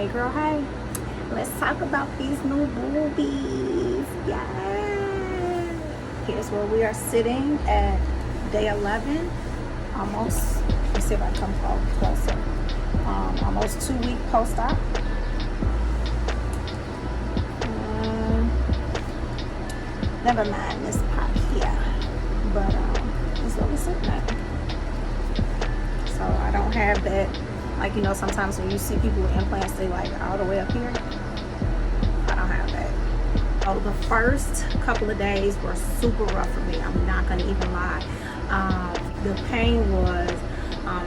Hey girl, hey. Let's talk about these new boobies. Yes. Here's where we are sitting at day 11. Almost, let me see if I can come closer. Almost 2-week post-op. Never mind this part here. But this is what we're sitting at. So I don't have that. Like, you know, sometimes when you see people with implants, they like all the way up here. I don't have that. Oh, the first couple of days were super rough for me. I'm not gonna even lie. The pain was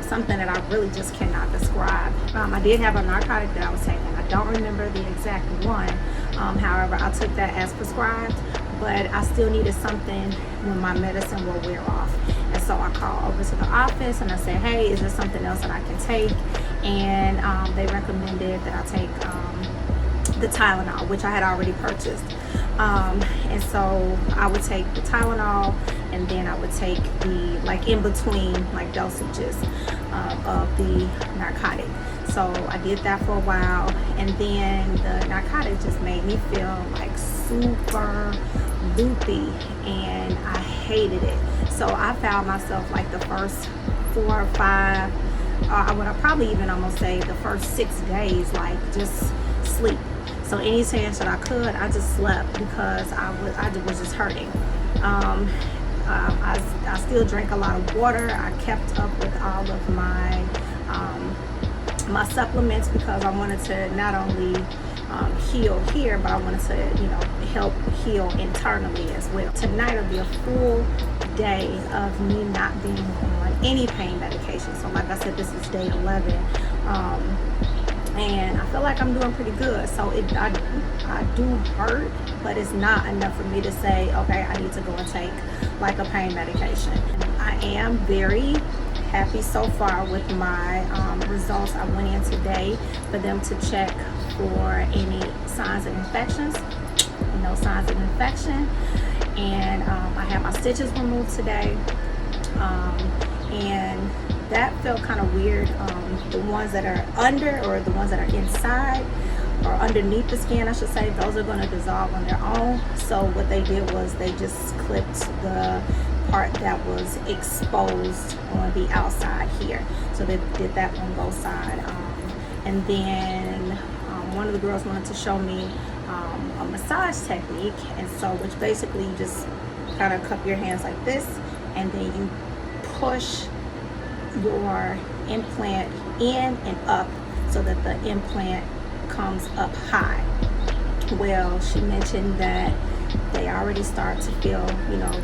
something that I really just cannot describe. I did have a narcotic that I was taking. I don't remember the exact one. However, I took that as prescribed, but I still needed something when my medicine will wear off. And so I called over to the office and I said, hey, is there something else that I can take? And they recommended that I take the Tylenol, which I had already purchased. And so I would take the Tylenol, and then I would take the, like, in between, like, dosages of the narcotic. So I did that for a while, and then the narcotic just made me feel like super loopy, and I hated it. So I found myself, like, the first 4 or 5, I would probably even almost say the first 6 days, like, just sleep. So any chance that I could, I just slept because I was just hurting. I still drank a lot of water. I kept up with all of my my supplements because I wanted to not only heal here, but I wanted to, you know, help heal internally as well. Tonight will be a full day of me not being on any pain medication. So like I said, this is day 11. And I feel like I'm doing pretty good. So I do hurt, but it's not enough for me to say, okay, I need to go and take like a pain medication. I am very happy so far with my results. I went in today for them to check for any signs of infections. No signs of infection. And I had my stitches removed today. And that felt kind of weird. The ones that are under, or the ones that are inside or underneath the skin, I should say, those are going to dissolve on their own. So what they did was they just clipped the part that was exposed on the outside here. So they did that on both sides. And then one of the girls wanted to show me a massage technique, and so which basically you just kind of cup your hands like this, and then you push your implant in and up so that the implant comes up high. Well, she mentioned that they already start to feel, you know,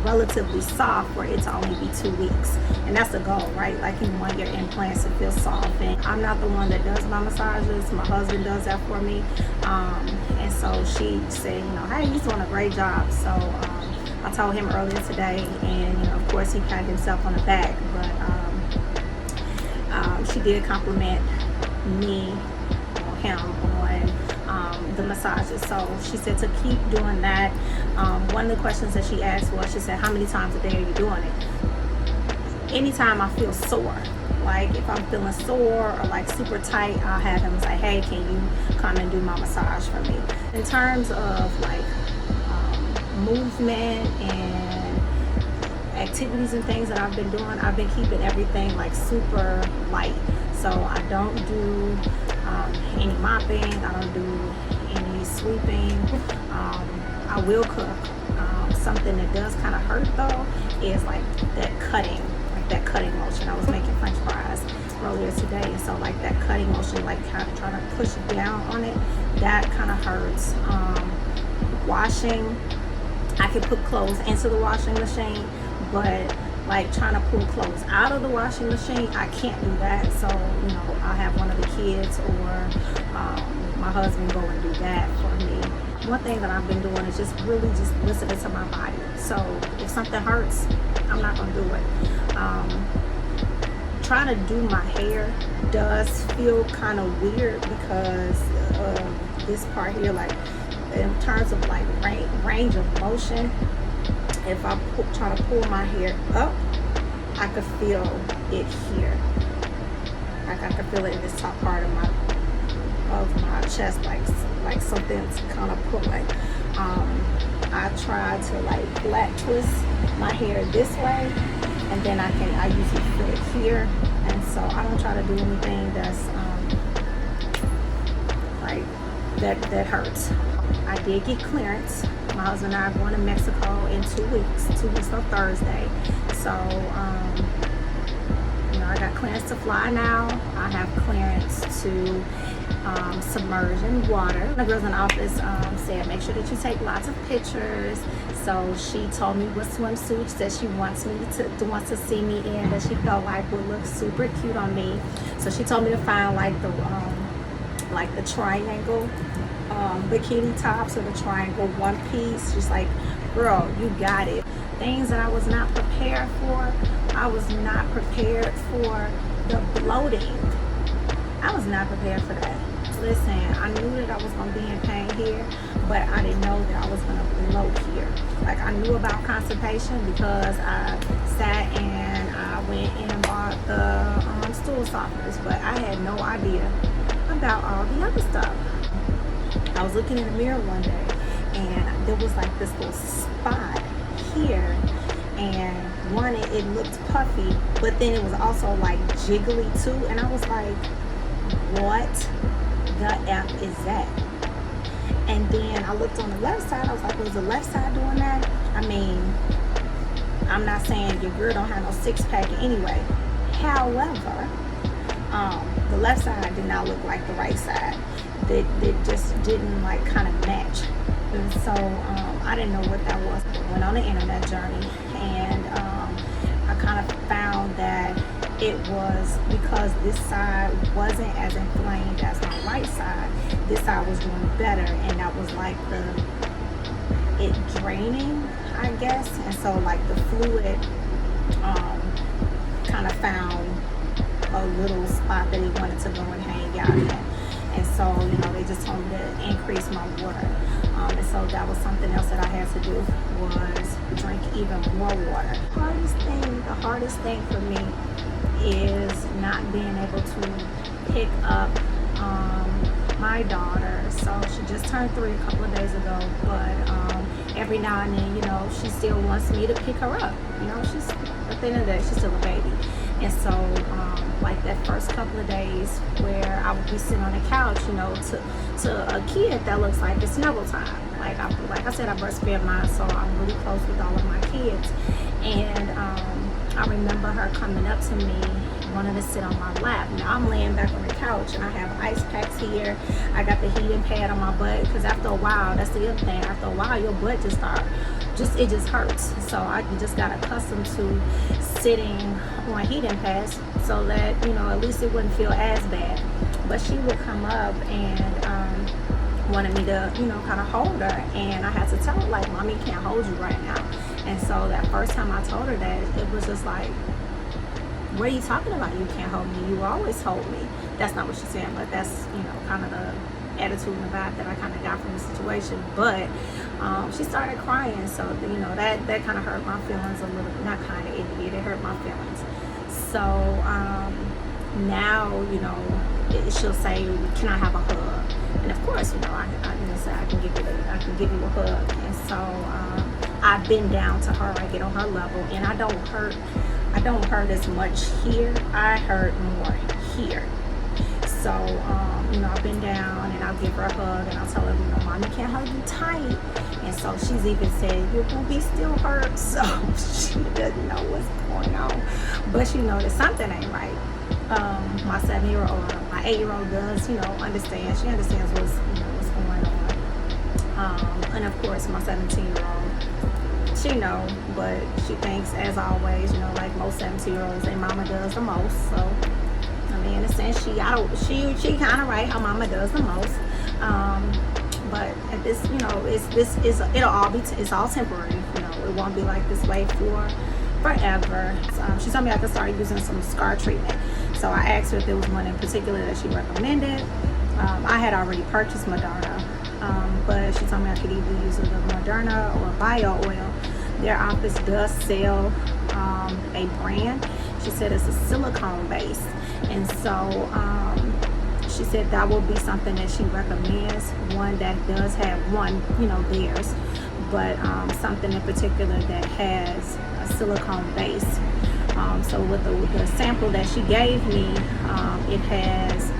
relatively soft for it to only be 2 weeks. And that's the goal, right? Like, you want your implants to feel soft. And I'm not the one that does my massages. My husband does that for me. And so she said, you know, hey, he's doing a great job. So I told him earlier today, and, you know, of course he patted himself on the back, but she did compliment me, or him, on the massages. So she said to keep doing that. One of the questions that she asked was, she said, how many times a day are you doing it? Anytime I feel sore, like if I'm feeling sore or like super tight, I'll have him say, hey, can you come and do my massage for me? In terms of like movement and activities and things that I've been doing, I've been keeping everything like super light. So I don't do any mopping, I don't do any sweeping. I will cook. Something that does kind of hurt though is like that cutting motion. I was making French fries earlier today, and so like that cutting motion, like kind of trying to push down on it, that kind of hurts. Washing, I can put clothes into the washing machine, but like trying to pull clothes out of the washing machine, I can't do that. So, you know, I'll have one of the kids or my husband go and do that for me. One thing that I've been doing is just really just listening to my body. So if something hurts, I'm not gonna do it. Trying to do my hair does feel kind of weird because of this part here, like in terms of like range of motion. If I try to pull my hair up, I could feel it here. Like I could feel it in this top part of chest like something kind of pulling. I try to like flat twist my hair this way, and then I usually put it here, and so I don't try to do anything that's like that hurts. I did get clearance. My husband and I are going to Mexico in 2 weeks. 2 weeks on Thursday. So you know, I got clearance to fly now. I have clearance to submerge in water. The girls in the office said make sure that you take lots of pictures. So she told me what swimsuits that she wants to see me in, that she felt like would look super cute on me. So she told me to find like the triangle bikini tops, or the triangle one piece. She's like, girl, you got it. Things that I was not prepared for. I was not prepared for the bloating. I was not prepared for that. Listen, I knew that I was going to be in pain here, but I didn't know that I was going to bloat here. Like, I knew about constipation because I sat and I went and bought the stool softeners, but I had no idea about all the other stuff. I was looking in the mirror one day, and there was like this little spot here, and one, it looked puffy, but then it was also like jiggly too, and I was like, what the F is that? And then I looked on the left side. I was like, was the left side doing that? I mean, I'm not saying your girl don't have no six-pack anyway. However, the left side did not look like the right side. It just didn't like kind of match. And so I didn't know what that was. I went on the internet journey, and I kind of found that it was because this side wasn't as inflamed as my right side. This side was doing better, and that was like it draining, I guess. And so like the fluid kind of found a little spot that it wanted to go and hang out in. And so, you know, they just told me to increase my water. And so that was something else that I had to do, was drink even more water. The hardest thing for me is not being able to pick up my daughter. So she just turned 3 a couple of days ago, but every now and then, you know, she still wants me to pick her up. You know, she's, at the end of the day, she's still a baby. And so, like that first couple of days where I would be sitting on the couch, you know, to a kid that looks like it's snuggle time. Like I said, I breastfed mine, so I'm really close with all of my kids. And I remember her coming up to me, wanting to sit on my lap. Now I'm laying back on the couch, and I have ice packs here. I got the heating pad on my butt, because after a while, that's the other thing. After a while, your butt it just hurts. So I just got accustomed to sitting on heating pads, so that, you know, at least it wouldn't feel as bad. But she would come up and wanted me to, you know, kind of hold her, and I had to tell her, like, mommy can't hold you right now. And so that first time I told her that, it was just like, what are you talking about? You can't hold me. You always hold me. That's not what she's saying, but that's, you know, kind of the attitude and the vibe that I kind of got from the situation. But she started crying, so, you know, that kind of hurt my feelings a little. Not kind of, it hurt my feelings. So now, you know, she'll say, can I have a hug? And of course, you know, I say I can give you a hug. And so I bend down to her, I get on her level, and I don't hurt as much here. I hurt more here. So you know, I bend down and I'll give her a hug, and I'll tell her, you know, mommy can't hug you tight. And so she's even said, your boobies still hurt. So she doesn't know what's going on, but she knows that something ain't right. My 7-year-old, my 8-year-old does, you know, understand. She understands what's going on. And of course, my 17-year-old, she know, but she thinks, as always, you know, like most 17-year-olds, their mama does the most. So I mean, in a sense, she kind of right. Her mama does the most. But at this, you know, it's all temporary. You know, it won't be like this way forever. She told me I could start using some scar treatment. So I asked her if there was one in particular that she recommended. I had already purchased Moderna, but she told me I could either use the Moderna or Bio Oil. Their office does sell a brand. She said it's a silicone base, and so she said that would be something that she recommends, one that does have theirs, but something in particular that has a silicone base. So with the sample that she gave me, it has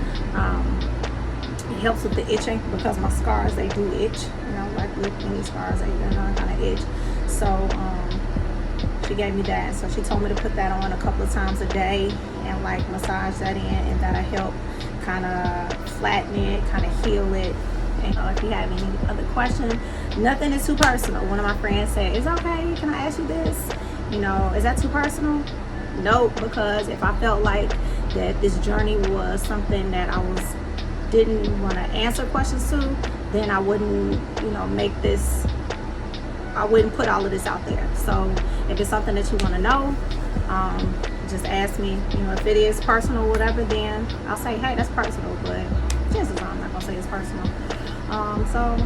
it helps with the itching, because my scars, they do itch, like with any scars, they kind of itch. So she gave me that. So she told me to put that on a couple of times a day and like massage that in, and that'll help kind of flatten it, kind of heal it. And if you have any other questions, nothing is too personal. One of my friends said, "It's okay, can I ask you this? Is that too personal?" No, because if I felt like that this journey was something that didn't want to answer questions to, then I wouldn't, make this, I wouldn't put all of this out there. So if it's something that you want to know, just ask me. If it is personal or whatever, then I'll say, hey, that's personal, but chances are I'm not gonna say it's personal. So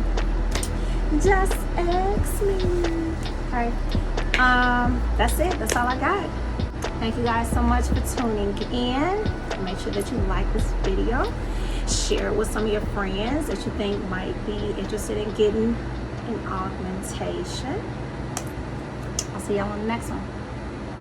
just ask me. Okay. That's it. That's all I got. Thank you guys so much for tuning in. Make sure that you like this video. Share it with some of your friends that you think might be interested in getting an augmentation. I'll see y'all on the next one.